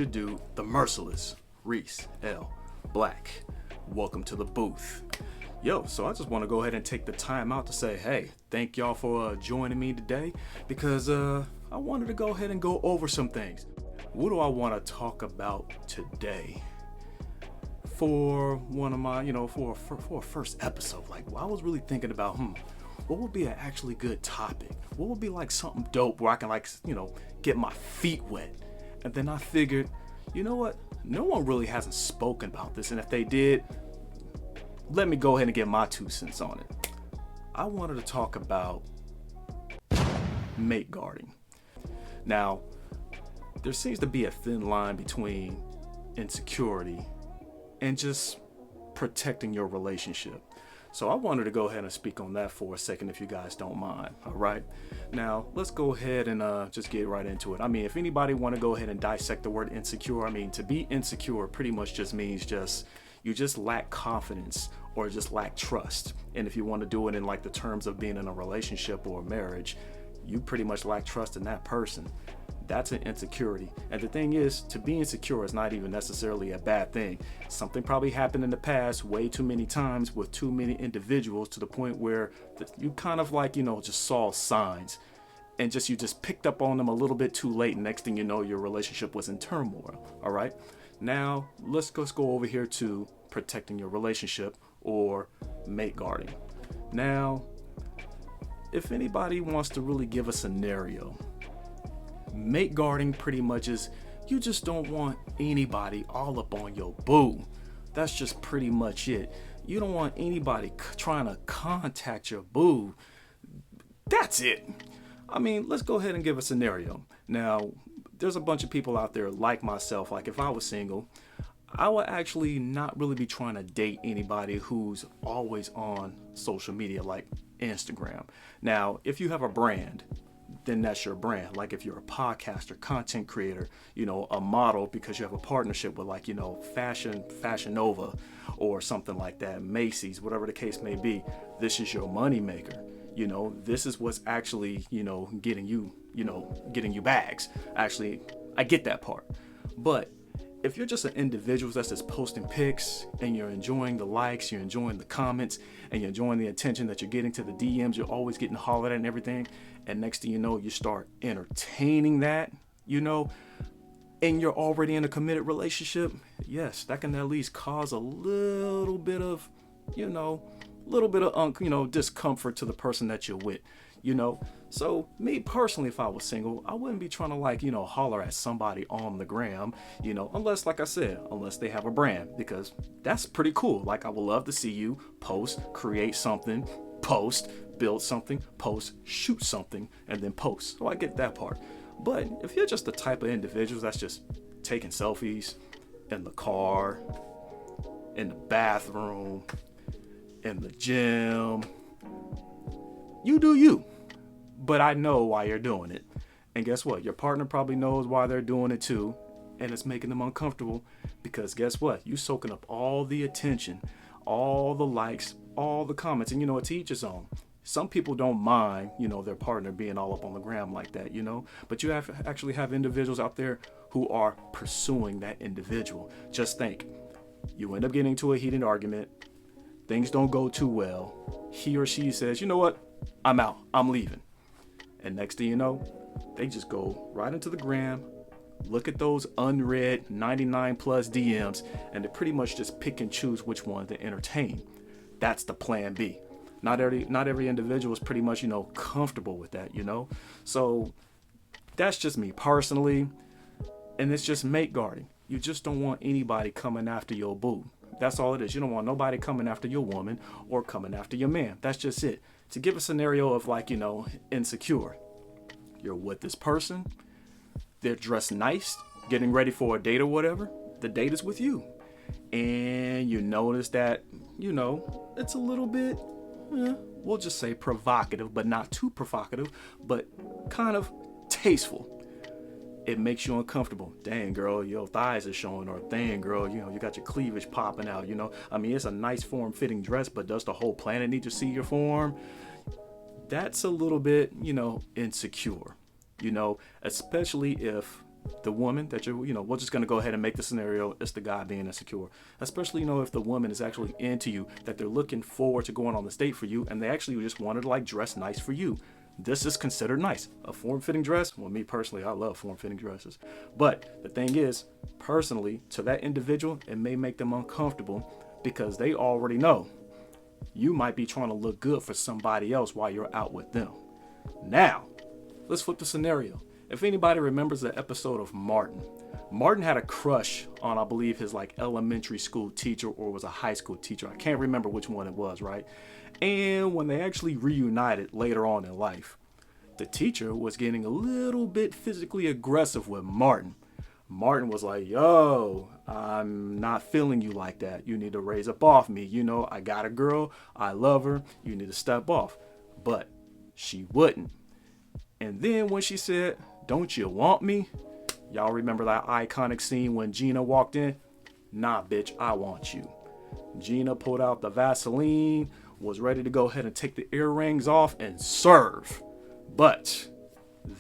your dude, the merciless Reece L. Black. Welcome to the booth. Yo, so I just want to go ahead and take the time out to say, hey, thank y'all for joining me today because I wanted to go ahead and go over some things. What do I want to talk about today? For one of my, for a first episode, I was really thinking about, what would be an actually good topic? What would be like something dope where I can get my feet wet? And then I figured, you know what? No one really hasn't spoken about this. And if they did, let me go ahead and get my 2 cents on it. I wanted to talk about mate guarding. Now, there seems to be a thin line between insecurity and just protecting your relationship. So I wanted to go ahead and speak on that for a second if you guys don't mind. All right. Now let's go ahead and just get right into it. I mean, if anybody want to go ahead and dissect the word insecure, to be insecure pretty much just means you just lack confidence or just lack trust. And if you want to do it in the terms of being in a relationship or a marriage, you pretty much lack trust in that person. That's an insecurity. And the thing is, to be insecure is not even necessarily a bad thing. Something probably happened in the past way too many times with too many individuals to the point where you kind of just saw signs and you just picked up on them a little bit too late. And next thing you know, your relationship was in turmoil. All right. Now let's go over here to protecting your relationship or mate guarding. Now, if anybody wants to really give a scenario, mate guarding pretty much is you just don't want anybody all up on your boo. That's just pretty much it. You don't want anybody trying to contact your boo. That's it. Let's go ahead and give a scenario. Now, there's a bunch of people out there like myself. If I was single, I would actually not really be trying to date anybody who's always on social media like Instagram. Now, if you have a brand, then that's your brand. If you're a podcaster, content creator, a model because you have a partnership with Fashion Nova or something like that, Macy's, whatever the case may be, this is your money maker. This is what's actually, getting you bags. Actually, I get that part. But if you're just an individual that's just posting pics and you're enjoying the likes, you're enjoying the comments, and you're enjoying the attention that you're getting to the DMs, you're always getting hollered at and everything, and next thing you know, you start entertaining that, and you're already in a committed relationship, yes, that can at least cause a little bit of, discomfort to the person that you're with. So me personally, if I was single, I wouldn't be trying to holler at somebody on the gram, unless, like I said, unless they have a brand, because that's pretty cool. I would love to see you post, create something, post, build something, post, shoot something, and then post. So I get that part. But if you're just the type of individuals that's just taking selfies in the car, in the bathroom, in the gym, you do you. But I know why you're doing it. And guess what? Your partner probably knows why they're doing it too. And it's making them uncomfortable because guess what? You soaking up all the attention, all the likes, all the comments. And to each his own. Some people don't mind, their partner being all up on the gram like that, But you actually have individuals out there who are pursuing that individual. Just think, you end up getting into a heated argument. Things don't go too well. He or she says, you know what? I'm out. I'm leaving. And next thing you know, they just go right into the gram, look at those unread 99 plus DMs, and they pretty much just pick and choose which one to entertain. That's the plan B. Not every individual is pretty much, comfortable with that, So that's just me personally. And it's just mate guarding. You just don't want anybody coming after your boo. That's all it is. You don't want nobody coming after your woman or coming after your man. That's just it. To give a scenario of insecure. You're with this person. They're dressed nice, getting ready for a date or whatever. The date is with you. And you notice that, it's a little bit, we'll just say provocative, but not too provocative, but kind of tasteful. It makes you uncomfortable. Dang, girl, your thighs are showing, or dang, girl, you got your cleavage popping out, it's a nice form-fitting dress, but does the whole planet need to see your form? That's a little bit, insecure, especially if the woman that we're just going to go ahead and make the scenario, it's the guy being insecure. Especially, if the woman is actually into you, that they're looking forward to going on this date for you, and they actually just wanted to like dress nice for you. This is considered nice. A form-fitting dress, well, me personally, I love form-fitting dresses. But the thing is, personally, to that individual, it may make them uncomfortable because they already know you might be trying to look good for somebody else while you're out with them. Now, let's flip the scenario. If anybody remembers the episode of Martin had a crush on, I believe, his like elementary school teacher, or was a high school teacher. I can't remember which one it was, right? And when they actually reunited later on in life, the teacher was getting a little bit physically aggressive with Martin. Martin was like, yo, I'm not feeling you like that. You need to raise up off me. I got a girl. I love her. You need to step off. But she wouldn't. And then when she said, don't you want me? Y'all remember that iconic scene when Gina walked in? Nah, bitch, I want you. Gina pulled out the Vaseline, was ready to go ahead and take the earrings off and serve. But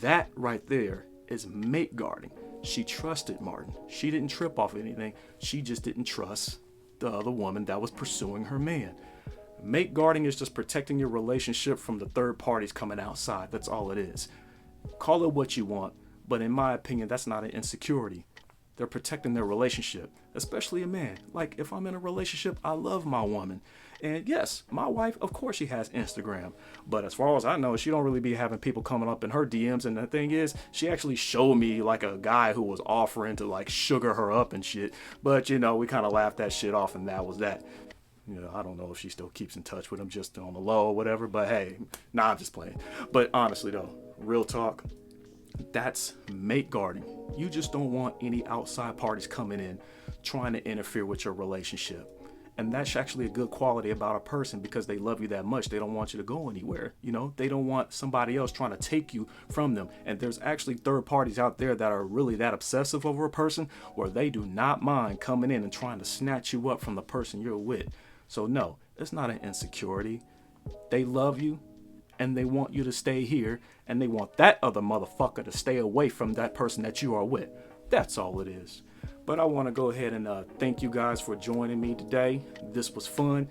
that right there is mate guarding. She trusted Martin. She didn't trip off anything. She just didn't trust the other woman that was pursuing her man. Mate guarding is just protecting your relationship from the third parties coming outside. That's all it is. Call it what you want, but in my opinion, that's not an insecurity. They're protecting their relationship, especially a man. Like, if I'm in a relationship, I love my woman. And yes, my wife, of course she has Instagram. But as far as I know, she don't really be having people coming up in her DMs. And the thing is, she actually showed me like a guy who was offering to like sugar her up and shit. But, we kind of laughed that shit off, and that was that. I don't know if she still keeps in touch with him just on the low or whatever. But hey, I'm just playing. But honestly though, real talk, that's mate guarding. You just don't want any outside parties coming in trying to interfere with your relationship. And that's actually a good quality about a person, because they love you that much. They don't want you to go anywhere. They don't want somebody else trying to take you from them. And there's actually third parties out there that are really that obsessive over a person, where they do not mind coming in and trying to snatch you up from the person you're with. So no, it's not an insecurity. They love you and they want you to stay here, and they want that other motherfucker to stay away from that person that you are with. That's all it is. But I want to go ahead and thank you guys for joining me today. This was fun.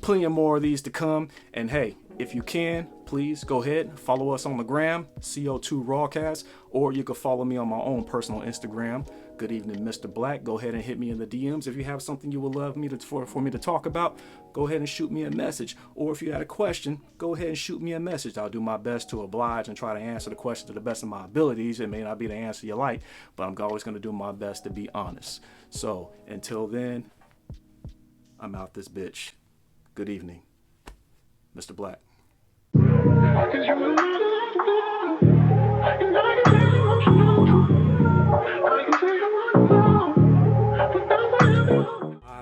Plenty of more of these to come. And hey, if you can, please go ahead and follow us on the gram, CO2 Rawcast, or you can follow me on my own personal Instagram. Good evening, Mr. Black. Go ahead and hit me in the DMs. If you have something you would love me for me to talk about, go ahead and shoot me a message. Or if you had a question, go ahead and shoot me a message. I'll do my best to oblige and try to answer the question to the best of my abilities. It may not be the answer you like, but I'm always going to do my best to be honest. So until then, I'm out this bitch. Good evening, Mr. Black.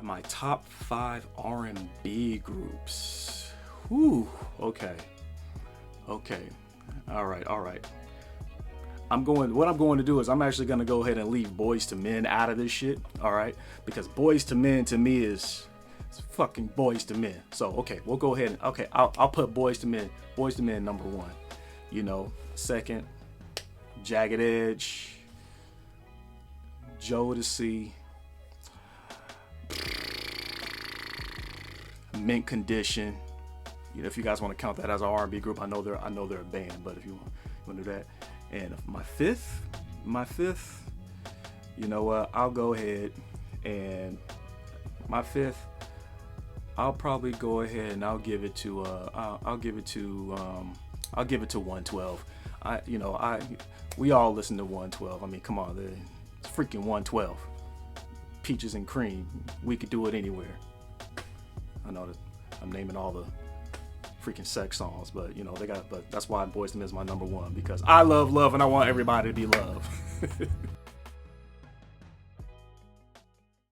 My top 5 R&B groups. Whew. Okay. All right. What I'm going to do is I'm actually going to go ahead and leave Boyz II Men out of this shit. All right. Because Boyz II Men to me is fucking Boyz II Men. So, okay, we'll go ahead and, I'll put Boyz II Men number 1. Second, Jagged Edge, Jodeci, Mint Condition. If you guys want to count that as an R&B group, I know they're a band, but if you want to do that. And my fifth, I'll go ahead and my fifth, I'll probably go ahead and I'll give it to 112. We all listen to 112. I mean, come on, it's freaking 112. Peaches and cream. We could do it anywhere. I know that I'm naming all the freaking sex songs, but but that's why Boyz II Men is my number 1, because I love love and I want everybody to be loved.